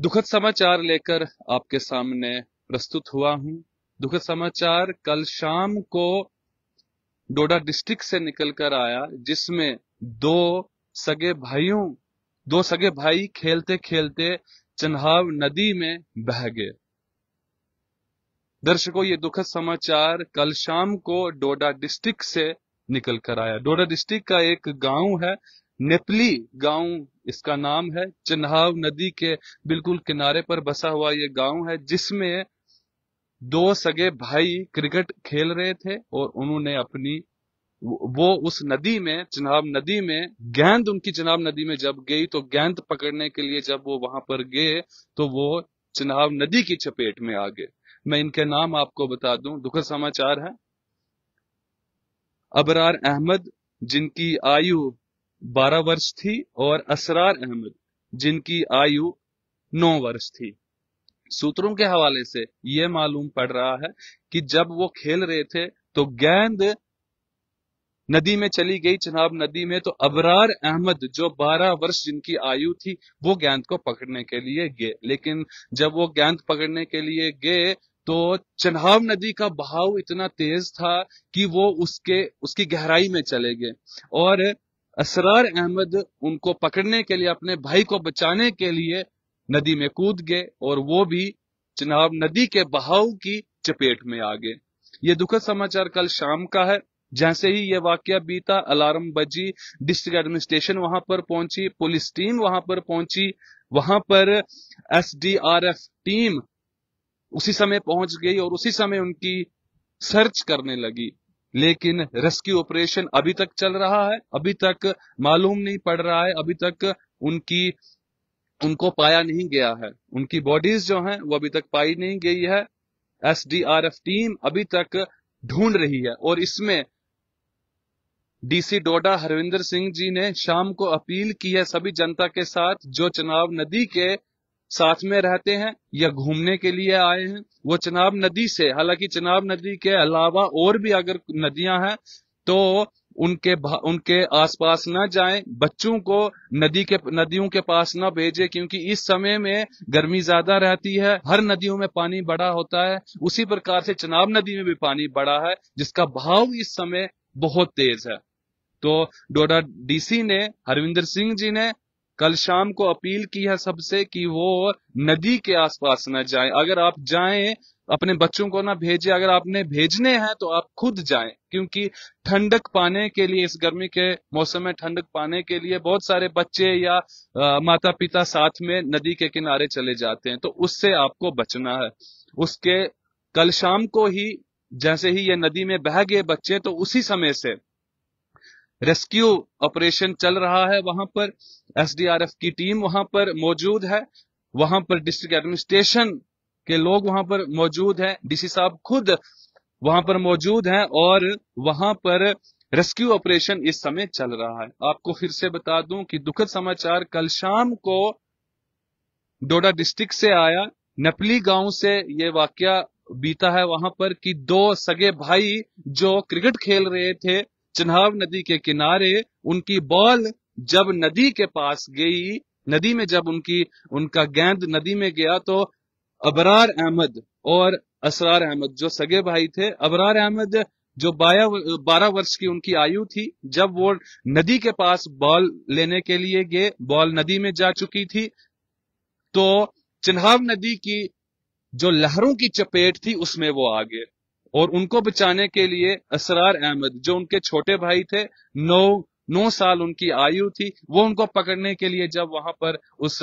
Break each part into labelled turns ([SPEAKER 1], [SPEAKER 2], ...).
[SPEAKER 1] दुखद समाचार लेकर आपके सामने प्रस्तुत हुआ हूं। दुखद समाचार कल शाम को डोडा डिस्ट्रिक्ट से निकलकर आया, जिसमें दो सगे भाई खेलते खेलते चन्हाव नदी में बह गए। दर्शकों, ये दुखद समाचार कल शाम को डोडा डिस्ट्रिक्ट से निकल कर आया। डोडा डिस्ट्रिक्ट का एक गांव है, नेपली गांव इसका नाम है। चन्हाव नदी के बिल्कुल किनारे पर बसा हुआ ये गांव है, जिसमें दो सगे भाई क्रिकेट खेल रहे थे और उन्होंने वो उस नदी में, चन्हाव नदी में गेंद उनकी चन्हाव नदी में जब गई तो गेंद पकड़ने के लिए जब वो वहां पर गए तो वो चन्हाव नदी की चपेट में आ गए। मैं इनके नाम आपको बता दूं। दुखद समाचार है। अबरार अहमद, जिनकी आयु 12 वर्ष थी, और असरार अहमद, जिनकी आयु 9 वर्ष थी। सूत्रों के हवाले से यह मालूम पड़ रहा है कि जब वो खेल रहे थे तो गेंद नदी में चली गई, चन्हाव नदी में। तो अबरार अहमद, जो 12 वर्ष जिनकी आयु थी, वो गेंद को पकड़ने के लिए गए। लेकिन जब वो गेंद पकड़ने के लिए गए तो चन्हाव नदी का बहाव इतना तेज था कि वो उसकी गहराई में चले गए और असरार अहमद उनको पकड़ने के लिए, अपने भाई को बचाने के लिए नदी में कूद गए और वो भी चन्हाव नदी के बहाव की चपेट में आ गए। ये दुखद समाचार कल शाम का है। जैसे ही ये वाकया बीता, अलार्म बजी, डिस्ट्रिक्ट एडमिनिस्ट्रेशन वहां पर पहुंची, पुलिस टीम वहां पर पहुंची, वहां पर एसडीआरएफ टीम उसी समय पहुंच गई और उसी समय उनकी सर्च करने लगी। लेकिन रेस्क्यू ऑपरेशन अभी तक चल रहा है, अभी तक मालूम नहीं पड़ रहा है, अभी तक उनको पाया नहीं गया है। उनकी बॉडीज जो हैं वो अभी तक पाई नहीं गई है। एसडीआरएफ टीम अभी तक ढूंढ रही है और इसमें डीसी डोडा हरविंदर सिंह जी ने शाम को अपील की है सभी जनता के साथ, जो चन्हाव नदी के साथ में रहते हैं या घूमने के लिए आए हैं, वो चन्हाव नदी से, हालांकि चन्हाव नदी के अलावा और भी अगर नदियां हैं तो उनके आसपास न जाएं। बच्चों को नदियों के पास न भेजें, क्योंकि इस समय में गर्मी ज्यादा रहती है, हर नदियों में पानी बढ़ा होता है। उसी प्रकार से चन्हाव नदी में भी पानी बढ़ा है, जिसका बहाव इस समय बहुत तेज है। तो डोडा डीसी ने, हरविंदर सिंह जी ने कल शाम को अपील की है सबसे कि वो नदी के आसपास न जाएं। अगर आप जाएं, अपने बच्चों को ना भेजें। अगर आपने भेजने हैं तो आप खुद जाएं, क्योंकि ठंडक पाने के लिए, इस गर्मी के मौसम में ठंडक पाने के लिए बहुत सारे बच्चे या माता पिता साथ में नदी के किनारे चले जाते हैं, तो उससे आपको बचना है। उसके कल शाम को ही जैसे ही ये नदी में बह गए बच्चे, तो उसी समय से रेस्क्यू ऑपरेशन चल रहा है। वहां पर एसडीआरएफ की टीम वहां पर मौजूद है, वहां पर डिस्ट्रिक्ट एडमिनिस्ट्रेशन के लोग वहां पर मौजूद हैं, डीसी साहब खुद वहां पर मौजूद हैं और वहां पर रेस्क्यू ऑपरेशन इस समय चल रहा है। आपको फिर से बता दूं कि दुखद समाचार कल शाम को डोडा डिस्ट्रिक्ट से आया, नपली गांव से ये वाकया बीता है वहां पर कि दो सगे भाई जो क्रिकेट खेल रहे थे चन्हाव नदी के किनारे, उनकी बॉल जब नदी के पास गई, नदी में जब उनका गेंद नदी में गया, तो अबरार अहमद और असरार अहमद जो सगे भाई थे, अबरार अहमद जो 12 वर्ष की उनकी आयु थी, जब वो नदी के पास बॉल लेने के लिए गए, बॉल नदी में जा चुकी थी, तो चन्हाव नदी की जो लहरों की चपेट थी उसमें वो आ गए और उनको बचाने के लिए असरार अहमद, जो उनके छोटे भाई थे, 9 साल उनकी आयु थी, वो उनको पकड़ने के लिए जब वहां पर उस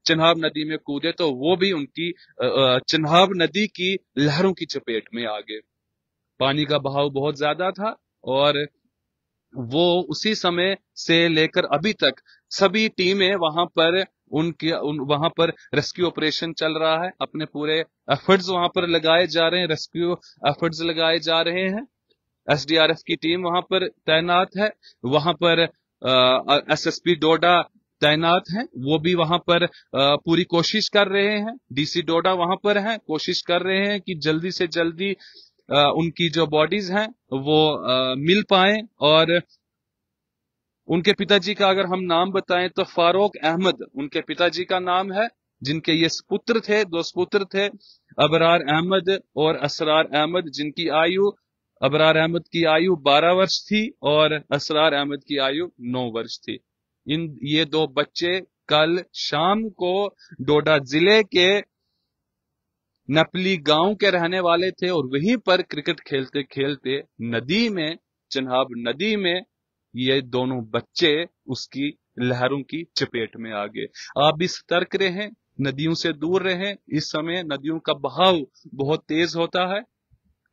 [SPEAKER 1] चन्हाव नदी में कूदे तो वो भी उनकी चन्हाव नदी की लहरों की चपेट में आ गए। पानी का बहाव बहुत ज्यादा था और वो उसी समय से लेकर अभी तक सभी टीमें वहां पर वहां पर रेस्क्यू ऑपरेशन चल रहा है। अपने पूरे एफर्ट्स वहां पर लगाए जा रहे हैं, रेस्क्यू एफर्ट्स लगाए जा रहे हैं। एसडीआरएफ की टीम वहां पर तैनात है, वहां पर एसएसपी डोडा तैनात है, वो भी वहां पर पूरी कोशिश कर रहे हैं। डीसी डोडा वहां पर है, कोशिश कर रहे हैं कि जल्दी से जल्दी उनकी जो बॉडीज हैं वो मिल पाए। और उनके पिताजी का अगर हम नाम बताएं तो फारूक अहमद उनके पिताजी का नाम है, जिनके ये सुपुत्र थे, 2 सुपुत्र थे, अबरार अहमद और असरार अहमद, जिनकी आयु, अबरार अहमद की आयु 12 वर्ष थी और असरार अहमद की आयु 9 वर्ष थी। ये 2 बच्चे कल शाम को डोडा जिले के नपली गांव के रहने वाले थे और वहीं पर क्रिकेट खेलते खेलते नदी में, चनाब नदी में, ये दोनों बच्चे उसकी लहरों की चपेट में आ गए। आप भी सतर्क रहें, नदियों से दूर रहें। इस समय नदियों का बहाव बहुत तेज होता है।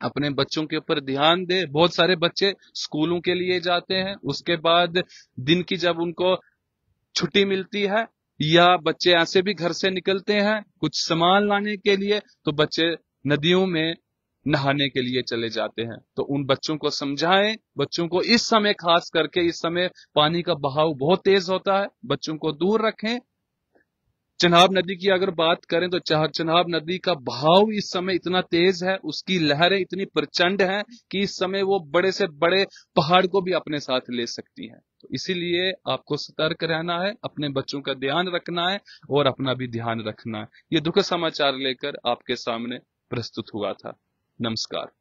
[SPEAKER 1] अपने बच्चों के ऊपर ध्यान दे। बहुत सारे बच्चे स्कूलों के लिए जाते हैं, उसके बाद दिन की जब उनको छुट्टी मिलती है या बच्चे ऐसे भी घर से निकलते हैं कुछ सामान लाने के लिए, तो बच्चे नदियों में नहाने के लिए चले जाते हैं। तो उन बच्चों को समझाएं, बच्चों को इस समय, खास करके इस समय पानी का बहाव बहुत तेज होता है, बच्चों को दूर रखें। चनाब नदी की अगर बात करें तो चनाब नदी का बहाव इस समय इतना तेज है, उसकी लहरें इतनी प्रचंड हैं कि इस समय वो बड़े से बड़े पहाड़ को भी अपने साथ ले सकती हैं। तो इसीलिए आपको सतर्क रहना है, अपने बच्चों का ध्यान रखना है और अपना भी ध्यान रखना है। ये दुखद समाचार लेकर आपके सामने प्रस्तुत हुआ था। नमस्कार।